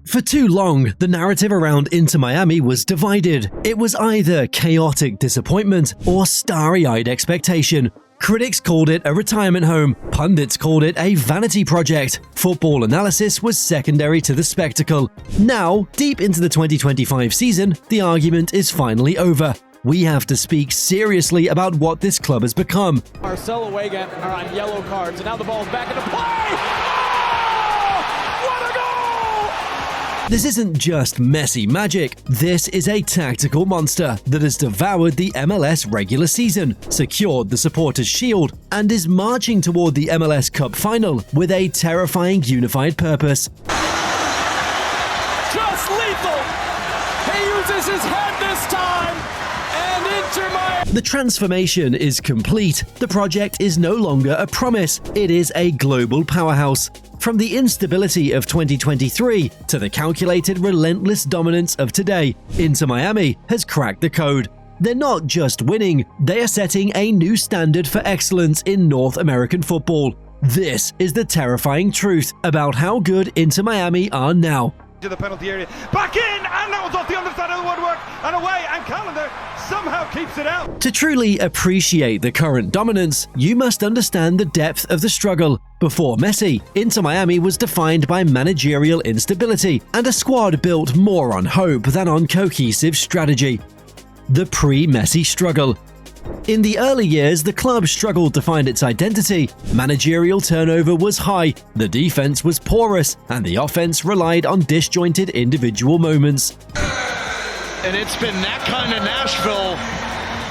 For too long, the narrative around Inter Miami was divided. It was either chaotic disappointment or starry-eyed expectation. Critics called it a retirement home, pundits called it a vanity project. Football analysis was secondary to the spectacle. Now, deep into the 2025 season, the argument is finally over. We have to speak seriously about what this club has become. Marcelo Weigand are on yellow cards, and now the ball's back into play! What a goal! This isn't just Messi magic. This is a tactical monster that has devoured the MLS regular season, secured the Supporters' Shield, and is marching toward the MLS Cup final with a terrifying unified purpose. Just lethal! He uses his head this time! The transformation is complete. The project is no longer a promise, it is a global powerhouse. From the instability of 2023 to the calculated, relentless dominance of today, Inter Miami has cracked the code. They're not just winning, they are setting a new standard for excellence in North American football. This is the terrifying truth about how good Inter Miami are now. To the penalty area, back in, and that was off the underside of the woodwork, and away, and Calendar somehow keeps it out. To truly appreciate the current dominance, you must understand the depth of the struggle. Before Messi, Inter Miami was defined by managerial instability and a squad built more on hope than on cohesive strategy. The pre-Messi struggle. In the early years, the club struggled to find its identity. Managerial turnover was high, the defense was porous, and the offense relied on disjointed individual moments. And it's been that kind of Nashville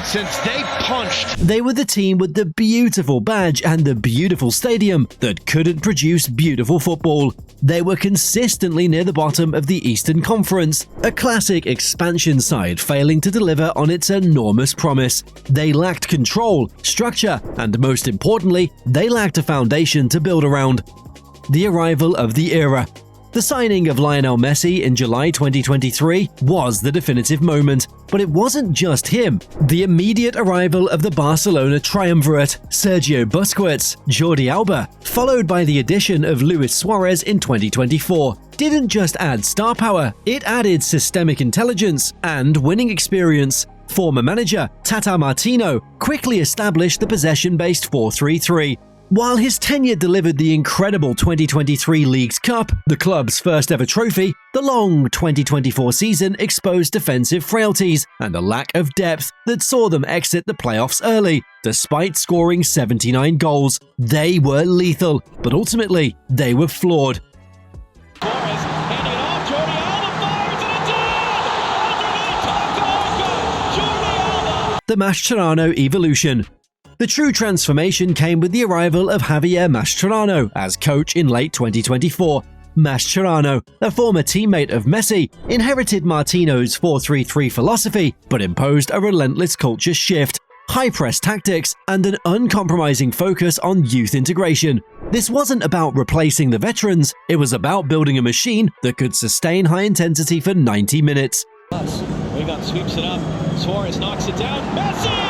since they punched. They were the team with the beautiful badge and the beautiful stadium that couldn't produce beautiful football. They were consistently near the bottom of the Eastern Conference, a classic expansion side failing to deliver on its enormous promise. They lacked control, structure, and most importantly, they lacked a foundation to build around. The arrival of the era. The signing of Lionel Messi in July 2023 was the definitive moment, but it wasn't just him. The immediate arrival of the Barcelona triumvirate, Sergio Busquets, Jordi Alba, followed by the addition of Luis Suárez in 2024, didn't just add star power, it added systemic intelligence and winning experience. Former manager Tata Martino quickly established the possession-based 4-3-3. While his tenure delivered the incredible 2023 Leagues Cup, the club's first ever trophy, the long 2024 season exposed defensive frailties and a lack of depth that saw them exit the playoffs early. Despite scoring 79 goals, they were lethal, but ultimately, they were flawed. Suárez handing it off, Jordi Alba fires and it's in! Jordi Alba! The Mascherano evolution. The true transformation came with the arrival of Javier Mascherano as coach in late 2024. Mascherano, a former teammate of Messi, inherited Martino's 4-3-3 philosophy, but imposed a relentless culture shift, high-press tactics, and an uncompromising focus on youth integration. This wasn't about replacing the veterans, it was about building a machine that could sustain high intensity for 90 minutes. Weigand sweeps it up, Suárez knocks it down, Messi!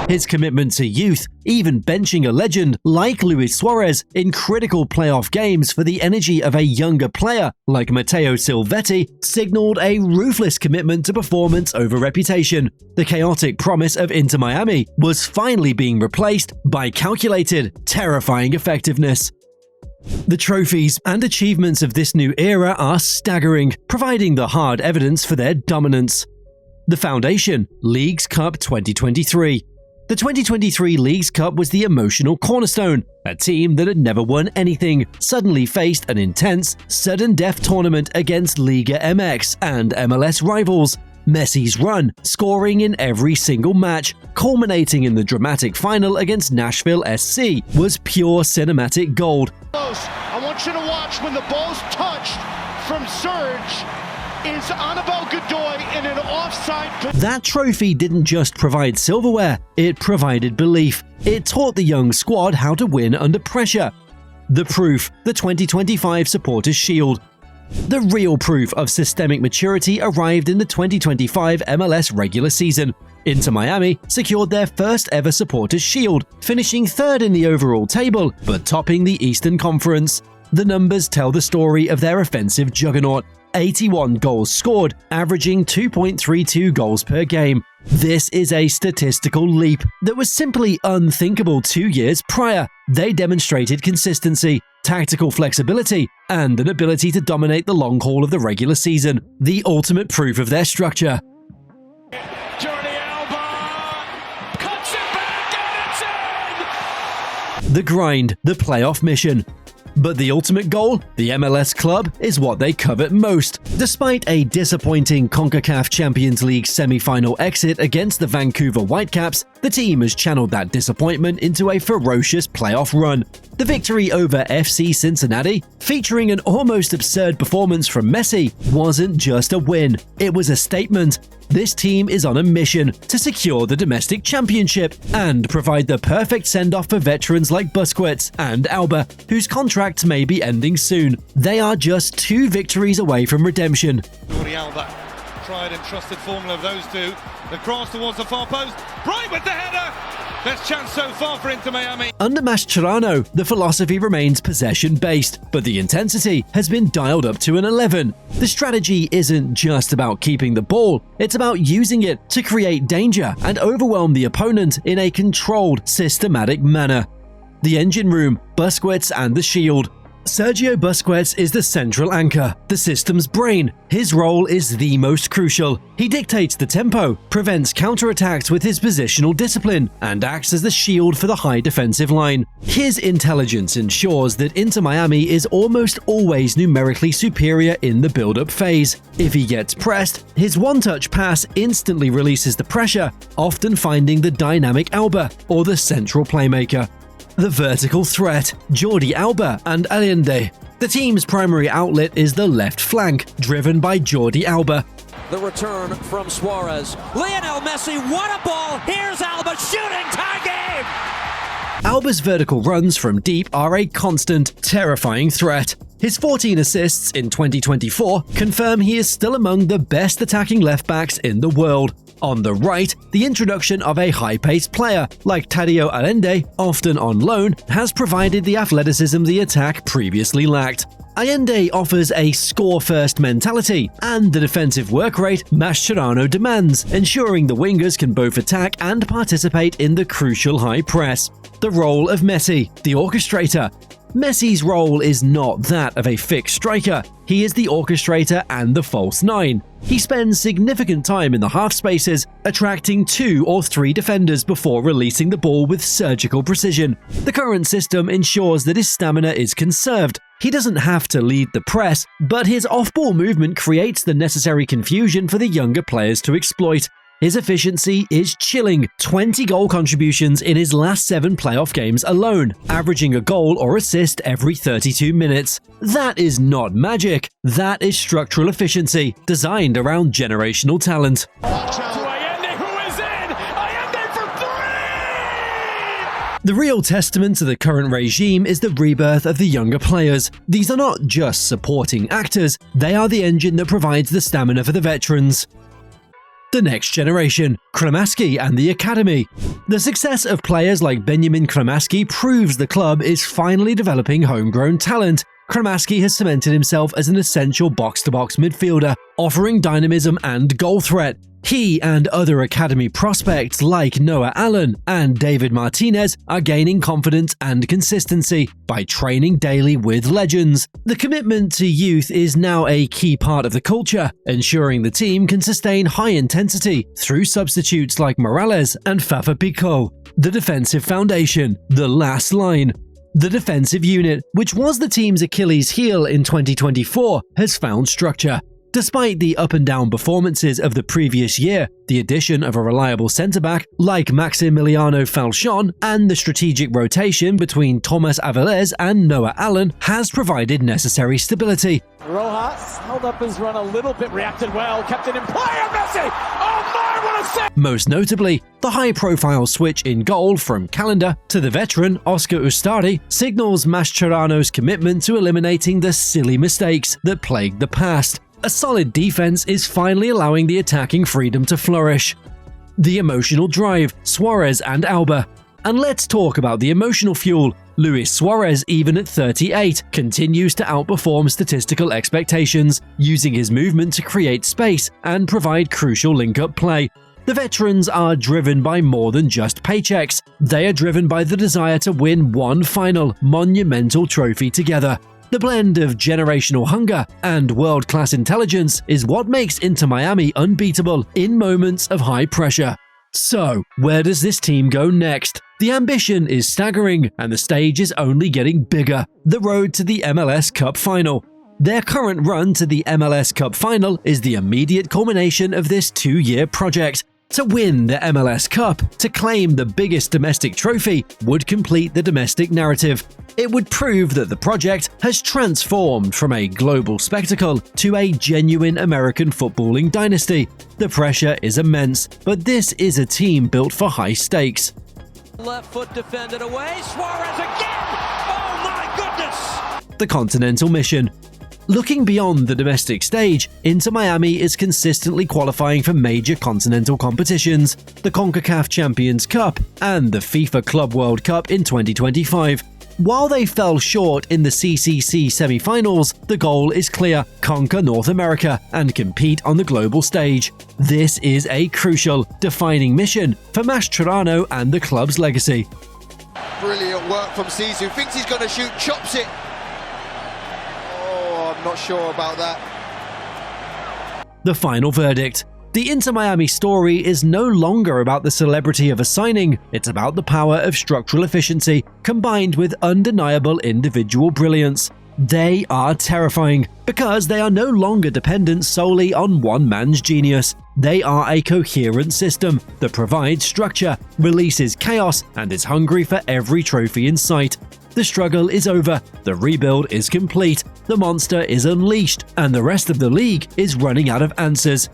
His commitment to youth, even benching a legend like Luis Suárez in critical playoff games for the energy of a younger player like Matteo Silvetti, signaled a ruthless commitment to performance over reputation. The chaotic promise of Inter Miami was finally being replaced by calculated, terrifying effectiveness. The trophies and achievements of this new era are staggering, providing the hard evidence for their dominance. The foundation, Leagues Cup 2023. The 2023 Leagues Cup was the emotional cornerstone. A team that had never won anything suddenly faced an intense, sudden-death tournament against Liga MX and MLS rivals. Messi's run, scoring in every single match, culminating in the dramatic final against Nashville SC, was pure cinematic gold. I want you to watch when the ball's touched from Serge. Is Annabelle Godoy in an offside position. That trophy didn't just provide silverware, it provided belief. It taught the young squad how to win under pressure. The proof, the 2025 Supporters' Shield. The real proof of systemic maturity arrived in the 2025 MLS regular season. Inter Miami secured their first ever Supporters' Shield, finishing third in the overall table, but topping the Eastern Conference. The numbers tell the story of their offensive juggernaut. 81 goals scored, averaging 2.32 goals per game. This is a statistical leap that was simply unthinkable 2 years prior. They demonstrated consistency, tactical flexibility, and an ability to dominate the long haul of the regular season, the ultimate proof of their structure. Alba cuts it back and it's in! The grind, the playoff mission. But the ultimate goal, the MLS Club, is what they covet most. Despite a disappointing CONCACAF Champions League semi-final exit against the Vancouver Whitecaps, the team has channeled that disappointment into a ferocious playoff run. The victory over FC Cincinnati, featuring an almost absurd performance from Messi, wasn't just a win, it was a statement. This team is on a mission to secure the domestic championship and provide the perfect send-off for veterans like Busquets and Alba, whose contracts may be ending soon. They are just 2 victories away from redemption. Alba, tried and trusted formula of those two. The cross towards the far post, Bright with the header. Best chance so far for Inter Miami. Under Mascherano, the philosophy remains possession-based, but the intensity has been dialed up to an 11. The strategy isn't just about keeping the ball, it's about using it to create danger and overwhelm the opponent in a controlled, systematic manner. The engine room, Busquets and the shield. Sergio Busquets is the central anchor, the system's brain. His role is the most crucial. He dictates the tempo, prevents counterattacks with his positional discipline, and acts as the shield for the high defensive line. His intelligence ensures that Inter Miami is almost always numerically superior in the build-up phase. If he gets pressed, his one-touch pass instantly releases the pressure, often finding the dynamic Alba or the central playmaker. The vertical threat, Jordi Alba and Allende. The team's primary outlet is the left flank, driven by Jordi Alba. The return from Suárez. Lionel Messi, what a ball! Here's Alba shooting, tie game! Alba's vertical runs from deep are a constant, terrifying threat. His 14 assists in 2024 confirm he is still among the best attacking left-backs in the world. On the right, the introduction of a high-paced player like Tadeo Allende, often on loan, has provided the athleticism the attack previously lacked. Allende offers a score-first mentality and the defensive work rate Mascherano demands, ensuring the wingers can both attack and participate in the crucial high press. The role of Messi, the orchestrator. Messi's role is not that of a fixed striker. He is the orchestrator and the false 9. He spends significant time in the half spaces, attracting 2 or 3 defenders before releasing the ball with surgical precision. The current system ensures that his stamina is conserved. He doesn't have to lead the press, but his off-ball movement creates the necessary confusion for the younger players to exploit. His efficiency is chilling, 20 goal contributions in his last 7 playoff games alone, averaging a goal or assist every 32 minutes. That is not magic, that is structural efficiency, designed around generational talent. The real testament to the current regime is the rebirth of the younger players. These are not just supporting actors, they are the engine that provides the stamina for the veterans. The next generation, Cremaschi and the Academy. The success of players like Benjamin Cremaschi proves the club is finally developing homegrown talent. Cremaschi has cemented himself as an essential box-to-box midfielder, offering dynamism and goal threat. He and other academy prospects like Noah Allen and David Martinez are gaining confidence and consistency by training daily with legends. The commitment to youth is now a key part of the culture, ensuring the team can sustain high intensity through substitutes like Morales and Fafa Picault. The defensive foundation, the last line. The defensive unit, which was the team's Achilles heel in 2024, has found structure. Despite the up-and-down performances of the previous year, the addition of a reliable centre-back like Maximiliano Falchon and the strategic rotation between Thomas Avilés and Noah Allen has provided necessary stability. Rojas held up his run a little bit, reacted well, kept it in play, and Messi! Oh my, what a save! Most notably, the high-profile switch in goal from Calendar to the veteran Oscar Ustari signals Mascherano's commitment to eliminating the silly mistakes that plagued the past. A solid defense is finally allowing the attacking freedom to flourish. The emotional drive, Suárez and Alba. And let's talk about the emotional fuel. Luis Suárez, even at 38, continues to outperform statistical expectations, using his movement to create space and provide crucial link-up play. The veterans are driven by more than just paychecks. They are driven by the desire to win one final, monumental trophy together. The blend of generational hunger and world-class intelligence is what makes Inter Miami unbeatable in moments of high pressure. So, where does this team go next? The ambition is staggering, and the stage is only getting bigger: the road to the MLS Cup final. Their current run to the MLS Cup final is the immediate culmination of this 2-year project. To win the MLS Cup, to claim the biggest domestic trophy, would complete the domestic narrative. It would prove that the project has transformed from a global spectacle to a genuine American footballing dynasty. The pressure is immense, but this is a team built for high stakes. Left foot defended away. Suárez again! Oh my goodness! The Continental mission. Looking beyond the domestic stage, Inter Miami is consistently qualifying for major continental competitions, the CONCACAF Champions Cup and the FIFA Club World Cup in 2025. While they fell short in the CCC semi-finals, the goal is clear: conquer North America and compete on the global stage. This is a crucial, defining mission for Mascherano and the club's legacy. Brilliant work from Zizou. Thinks he's going to shoot, chops it. I'm not sure about that. The final verdict. The Inter Miami story is no longer about the celebrity of a signing, it's about the power of structural efficiency combined with undeniable individual brilliance. They are terrifying because they are no longer dependent solely on one man's genius. They are a coherent system that provides structure, releases chaos, and is hungry for every trophy in sight. The struggle is over, the rebuild is complete, the monster is unleashed, and the rest of the league is running out of answers.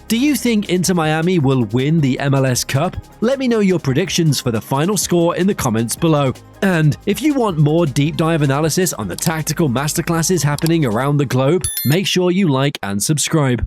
Do you think Inter Miami will win the MLS Cup? Let me know your predictions for the final score in the comments below. And if you want more deep dive analysis on the tactical masterclasses happening around the globe, make sure you like and subscribe.